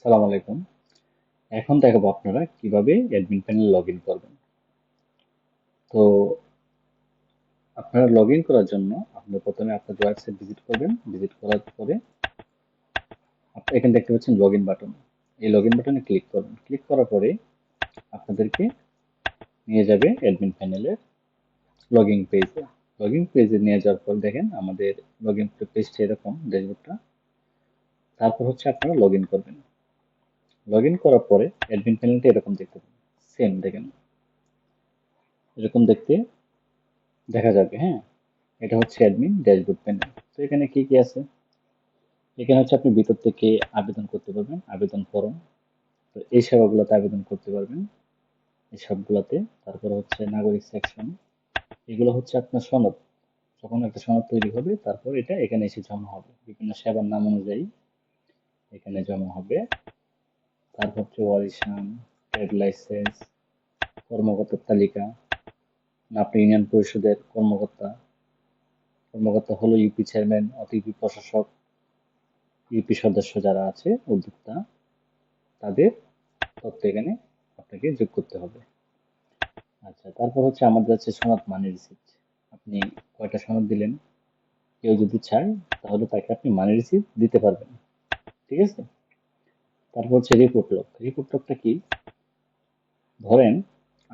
সালাম আলাইকুম। এখন দেখাবো আপনারা কিভাবে অ্যাডমিন প্যানেল লগ ইন করবেন। তো আপনারা লগ ইন করার জন্য আপনারা প্রথমে আপনাদের ওয়েবসাইট ভিজিট করবেন। ভিজিট করার পরে আপনি এখানে দেখতে পাচ্ছেন লগ ইন বাটন। এই লগ ইন বাটনে ক্লিক করবেন। ক্লিক করার পরে আপনাদেরকে নিয়ে যাবে অ্যাডমিন প্যানেলের লগ ইন পেজে। লগ ইন পেজে নিয়ে যাওয়ার পর দেখেন আমাদের লগ ইন পেজটা এরকম ড্যাশবোর্ডটা। তারপর হচ্ছে আপনারা লগ ইন করবেন। লগ ইন করার পরে অ্যাডমিন প্যানেলটা এরকম দেখতে পাবেন। সেম দেখেন এরকম দেখতে দেখা যাবে, হ্যাঁ। এটা হচ্ছে অ্যাডমিন ড্যাশবোর্ড প্যানেল। তো এখানে কি কি আছে? এখানে হচ্ছে আপনি ভিতর থেকে আবেদন করতে পারবেন, আবেদন ফরম। তো এই সেবাগুলোতে আবেদন করতে পারবেন, এই সবগুলোতে। তারপরে হচ্ছে নাগরিক সেকশন, এগুলো হচ্ছে আপনার সনদ। যখন একটা সনদ তৈরি হবে তারপর এটা এখানে এসে জমা হবে, বিভিন্ন সেবার নাম অনুযায়ী এখানে জমা হবে। তারপর হচ্ছে ওয়ারিশান, ট্রেড লাইসেন্স, কর্মকর্তার তালিকা, আপনি ইউনিয়ন পরিষদের কর্মকর্তা, কর্মকর্তা হলো ইউপি চেয়ারম্যান অথবা ইউপি প্রশাসক, ইউপি সদস্য যারা আছে উদ্যোক্তা, তাদের তথ্য এখানে আপনাকে যোগ করতে হবে। আচ্ছা, তারপর হচ্ছে আমাদের আছে সনদ মানি রিসিপ্ট। আপনি কয়টা সনদ দিলেন, কেউ যদি চায় তাহলে তাকে আপনি মানি রিসিপ্ট দিতে পারবেন। ঠিক আছে। তারপর হচ্ছে রিপোর্ট লক। রিপোর্ট লকটা কি? ধরেন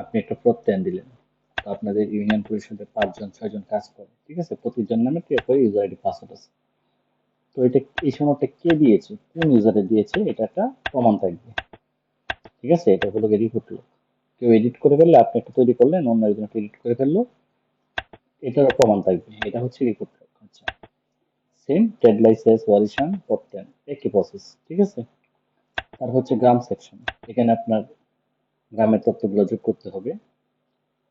আপনি একটা প্রত্যয়ন দিলেন, তো আপনাদের ইউনিয়ন পরিষদে 5 জন 6 জন কাজ করে, ঠিক আছে, প্রতিজন নামে কি করে ইউজার আইডি পাসওয়ার্ড আছে। তো এটা এই সনদটা কে দিয়েছে, কোন ইউজারে দিয়েছে, এটা একটা প্রমাণ থাকবে। ঠিক আছে, এটা হলো রিপোর্ট লক। কেউ এডিট করে ফেললে, আপনি একটা তৈরি করলেন, অন্য একজন এডিট করে ফেললো, এটারও প্রমাণ থাকবে। এটা হচ্ছে রিপোর্ট লক। আচ্ছা, সেম ট্রেড লাইসেন্স, ওয়ারিশান, প্রত্যয়ন, একই প্রসেস। ঠিক আছে। তারপর হচ্ছে গ্রাম সেকশন। এখানে আপনার গ্রামের তথ্যগুলো যোগ করতে হবে।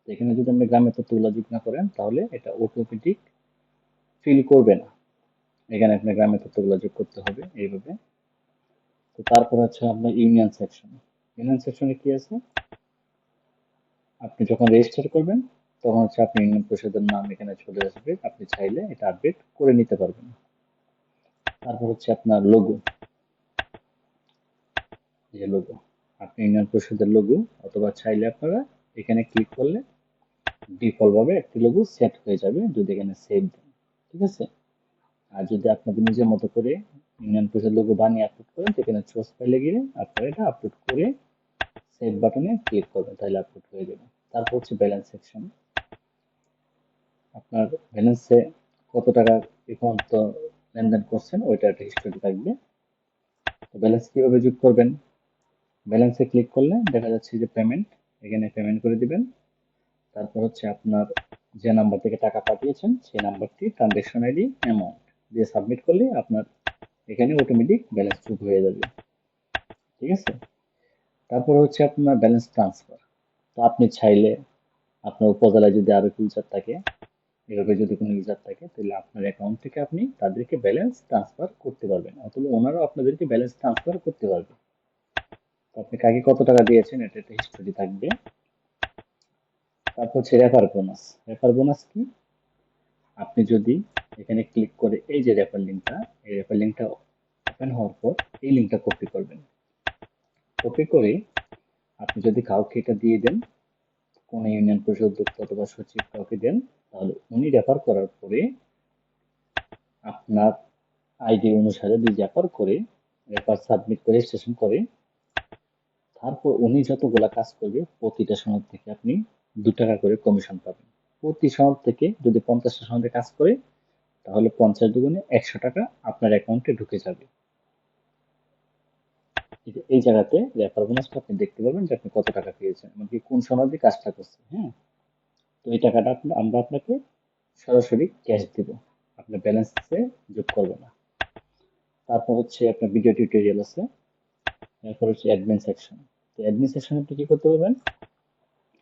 তো এখানে যদি আপনি গ্রামের তথ্যগুলো যোগ না করেন তাহলে এটা অটোমেটিক ফিল করবে না। এখানে আপনার গ্রামের তথ্যগুলো যোগ করতে হবে এইভাবে। তো তারপর হচ্ছে আপনার ইউনিয়ন সেকশন। ইউনিয়ন সেকশনে কি আছে? আপনি যখন রেজিস্টার করবেন তখন হচ্ছে আপনি ইউনিয়ন পরিষদের নাম এখানে চলে আসবে, আপনি চাইলে এটা আপডেট করে নিতে পারবেন। তারপর হচ্ছে আপনার লোগো, যে লোগো, আপনি ইউনিয়ন পরিষদের লোগো, অথবা চাইলে আপনারা এখানে ক্লিক করলে ডিফল্ট ভাবে একটি লোগো সেট হয়ে যাবে যদি এখানে সেভ দেন। ঠিক আছে। আর যদি আপনাদের নিজের মতো করে ইউনিয়ন পরিষদ লোগো বানিয়ে আপলোড করেন, সেখানে চয়েস ফাইলে গিয়ে আপনারা এটা আপলোড করে সেভ বাটনে ক্লিক করবেন, তাহলে আপলোড হয়ে যাবে। তারপর হচ্ছে ব্যালেন্স সেকশন। আপনার ব্যালেন্সে কত টাকা এই পর্যন্ত লেনদেন করছেন ওইটা একটা হিস্টোরি থাকবে। তো ব্যালেন্স কিভাবে যোগ করবেন? ব্যালেন্সে ক্লিক করলে দেখা যাচ্ছে যে পেমেন্ট, এখানে পেমেন্ট করে দিবেন। তারপর হচ্ছে আপনার যে নাম্বার থেকে টাকা পাঠিয়েছেন সেই নাম্বারটি, ট্রানজাকশন আইডি, অ্যামাউন্ট দিয়ে সাবমিট করলে আপনার এখানে অটোমেটিক ব্যালেন্স যোগ হয়ে যাবে। ঠিক আছে। তারপর হচ্ছে আপনার ব্যালেন্স ট্রান্সফার। তো আপনি চাইলে আপনার উপজেলায় যদি আরো ইউজার থাকে, এভাবে যদি কোনো ইউজার থাকে, তাহলে আপনার অ্যাকাউন্ট থেকে আপনি তাদেরকে ব্যালেন্স ট্রান্সফার করতে পারবেন, অথবা ওনারাও আপনাদেরকে ব্যালেন্স ট্রান্সফার করতে পারবে। তো আপনি কাকে কত টাকা দিয়েছেন এটা একটা হিস্টোরি থাকবে। তারপর হচ্ছে রেফার বোনাস। রেফার বোনাস কি? আপনি যদি এখানে ক্লিক করে এই যে রেফার লিঙ্কটা, এই রেফার লিঙ্কটা ওপেন হওয়ার পর এই লিঙ্কটা কপি করবেন। কপি করে আপনি যদি কাউকে এটা দিয়ে দেন, কোন ইউনিয়ন পরিষদ অধ্যক্ষ অথবা সচিব কাউকে দেন, তাহলে উনি রেফার করার পরে আপনার আইডি অনুসারে যদি রেফার করে, রেফার সাবমিট করে রেজিস্ট্রেশন করে, তারপর উনি যতগুলা কাজ করবে প্রতিটা সনদ থেকে আপনি 2 টাকা করে কমিশন পাবেন। প্রতি সনদ থেকে যদি 50টা সনদে কাজ করে তাহলে 50 দুগুণে 100 টাকা আপনার অ্যাকাউন্টে ঢুকে যাবে। এই জায়গাতে রেফার বোনাসটা আপনি দেখতে পাবেন যে আপনি কত টাকা পেয়েছেন, এমনকি কোন সনদে কাজটা করছে। হ্যাঁ। তো এই টাকাটা আমরা আপনাকে সরাসরি ক্যাশ দিব, আপনার ব্যালেন্সে যোগ করবো না। তারপর হচ্ছে আপনার ভিডিও টিউটোরিয়াল আছে। এরপর হচ্ছে অ্যাডমিন সেকশন। তো অ্যাডমিন সেকশনে আপনি কি করতে পারবেন?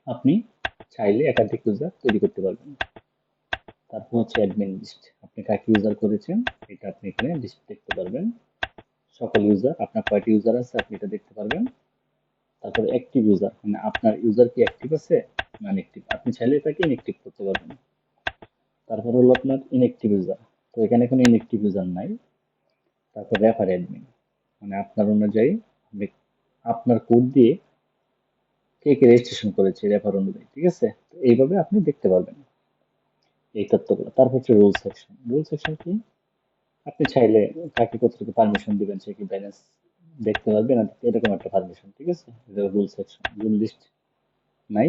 আপনি চাইলে একাধিক ইউজার তৈরি করতে পারবেন। তারপর হচ্ছে অ্যাডমিন লিস্ট, আপনি কাকে ইউজার করেছেন এটা আপনি এখানে লিস্ট দেখতে পারবেন। সকল ইউজার, আপনার কয়টি ইউজার আছে আপনি এটা দেখতে পারবেন। তারপরে অ্যাক্টিভ ইউজার, মানে আপনার ইউজার কি অ্যাক্টিভ আছে না ইনঅ্যাক্টিভ, আপনি চাইলে এটাকে ইনঅ্যাক্টিভ করতে পারবেন। তারপর হলো আপনার ইনঅ্যাক্টিভ ইউজার। তো এখানে কোনো ইনঅ্যাক্টিভ ইউজার নাই। তারপর রেফার অ্যাডমিন, মানে আপনার অনুযায়ী আপনার কোড দিয়ে কে কে রেজিস্ট্রেশন করেছে রেফার অনুযায়ী, ঠিক আছে? তো এইভাবে আপনি দেখতে পারবেন এই তথ্যগুলো। তারপর হচ্ছে রুল সেকশন। রুল সেকশন কি? আপনি চাইলে কাকে কতটুকু পারমিশন দিবেন, সে কি ব্যালেন্স দেখতে পারবে না, এরকম একটা পারমিশন, ঠিক আছে? রুল সেকশন, রুল লিস্ট নাই।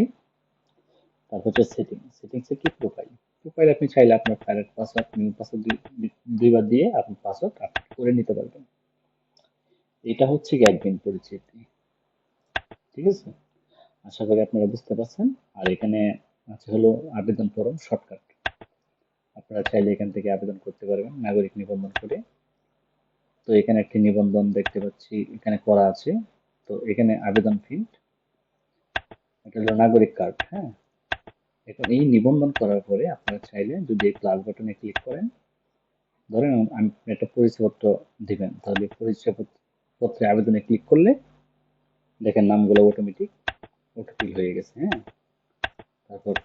তারপর হচ্ছে সেটিং। সেটিংসে কি? প্রোফাইল। প্রোফাইল আপনি চাইলে আপনার প্যারেন্ট পাসওয়ার্ড, নিউ পাসওয়ার্ড দুইবার দিয়ে আপনি পাসওয়ার্ড আপডেট করে নিতে পারবেন। এটা হচ্ছে কি অ্যাডমিন পরিচিতি, ঠিক আছে? আশা করি আপনারা বুঝতে পারছেন। আর এখানে আছে হলো আবেদন ফরম শর্টকাট। আপনারা চাইলে এখান থেকে আবেদন করতে পারবেন নাগরিক নিবন্ধন করে। তো এখানে একটি নিবন্ধন দেখতে পাচ্ছি এখানে করা আছে। তো এখানে আবেদন ফিল্ড, এটা হলো নাগরিক কার্ড, হ্যাঁ। এখন এই নিবন্ধন করার পরে আপনারা চাইলে যদি এই প্লাস বাটনে ক্লিক করেন, ধরেন আমি একটা পরিচয়পত্র দিবেন, তাহলে পরিচয়পত্রে আবেদনে ক্লিক করলে দেখেন নামগুলো অটোমেটিক অটোফিল হয়ে গেছে, হ্যাঁ। তারপর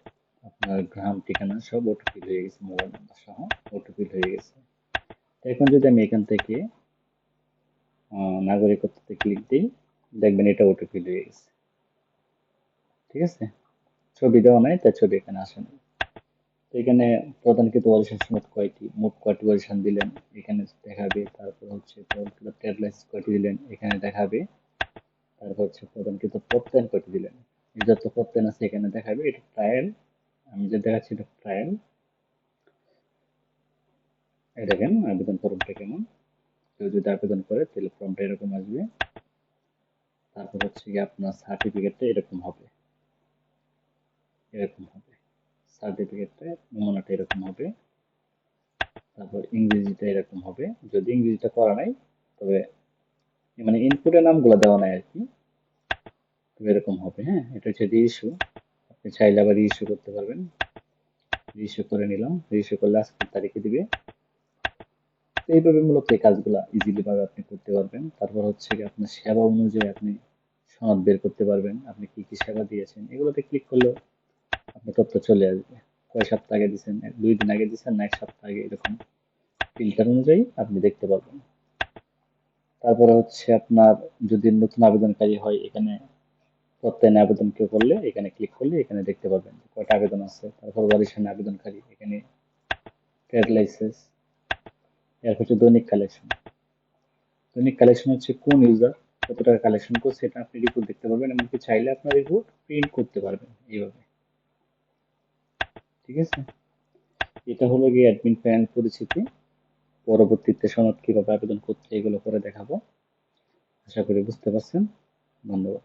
আপনার গ্রাম ঠিকানা সব অটোফিল হয়ে গেছে, মোবাইল নাম্বার সহ অটোফিল হয়ে গেছে। তো এখন যদি আমি এখান থেকে নাগরিকত্বতে ক্লিক দিই, দেখবেন এটা অটোফিল হয়ে গেছে, ঠিক আছে? ছবি দেওয়া নাই, তাই ছবি এখানে আসে না। তো এখানে প্রধানকৃত বরিশাল সনদ কয়টি, মোট কয়টি বরিশাল দিলেন এখানে দেখাবে। তারপর হচ্ছে প্রধানকৃত ট্রেড লাইসেন্স কয়টি দিলেন এখানে দেখাবে। তারপর হচ্ছে প্রধানকৃত প্রত্যয়ন কয়টি দিলেন, এই যত প্রত্যয়ন আছে এখানে দেখাবে। এটা ট্রায়াল, আমি যে দেখাচ্ছি এটা ট্রায়াল। এই দেখেন আবেদন ফর্মটা কেমন, কেউ যদি আবেদন করে তাহলে ফর্মটা এরকম আসবে। তারপর হচ্ছে কি আপনার সার্টিফিকেটটা এরকম হবে, এরকম হবে সার্টিফিকেটটা, নমুনাটা এরকম হবে। তারপর ইংরেজিটা এরকম হবে, যদি ইংরেজিটা করা নাই, তবে মানে ইনপুটের নামগুলো দেওয়া নাই আর কি, তবে এরকম হবে, হ্যাঁ। এটা হচ্ছে রিইস্যু, আপনি চাইলে আবার রিইস্যু করতে পারবেন। রিইস্যু করে নিলাম, রিইস্যু করলে আজকের তারিখে দিবে। তো এইভাবে মূলত এই কাজগুলো ইজিলি ভাবে আপনি করতে পারবেন। তারপর হচ্ছে কি আপনার সেবা অনুযায়ী আপনি সনদ বের করতে পারবেন, আপনি কি কি সেবা দিয়েছেন এগুলোতে ক্লিক করলেও আপনার তথ্য চলে আসবে। কয় সপ্তাহ আগে দিচ্ছেন, 2 দিন আগে দিচ্ছেন না 1 সপ্তাহ আগে, এরকম ফিল্টার অনুযায়ী আপনি দেখতে পারবেন। তারপরে হচ্ছে আপনার যদি নতুন আবেদনকারী হয়, এখানে প্রত্যয়নে আবেদন কেউ করলে এখানে ক্লিক করলে এখানে দেখতে পাবেন কয়টা আবেদন আছে। তারপর বরিশাল আবেদনকারী, এখানে ট্রেড লাইসেন্স। এরপর হচ্ছে দৈনিক কালেকশন। দৈনিক কালেকশন হচ্ছে কোন ইউজার কত টাকা কালেকশন করছে, এটা আপনি রিপোর্ট দেখতে পারবেন। এমনকি চাইলে আপনার রিপোর্ট প্রিন্ট করতে পারবেন এইভাবে, ঠিক আছে? এটা হলো গিয়ে অ্যাডমিন প্যানেল পরিচিতি। পরবর্তীতে সনদ কিভাবে আবেদন করতে এগুলো করে দেখাবো। আশা করি বুঝতে পারছেন। ধন্যবাদ।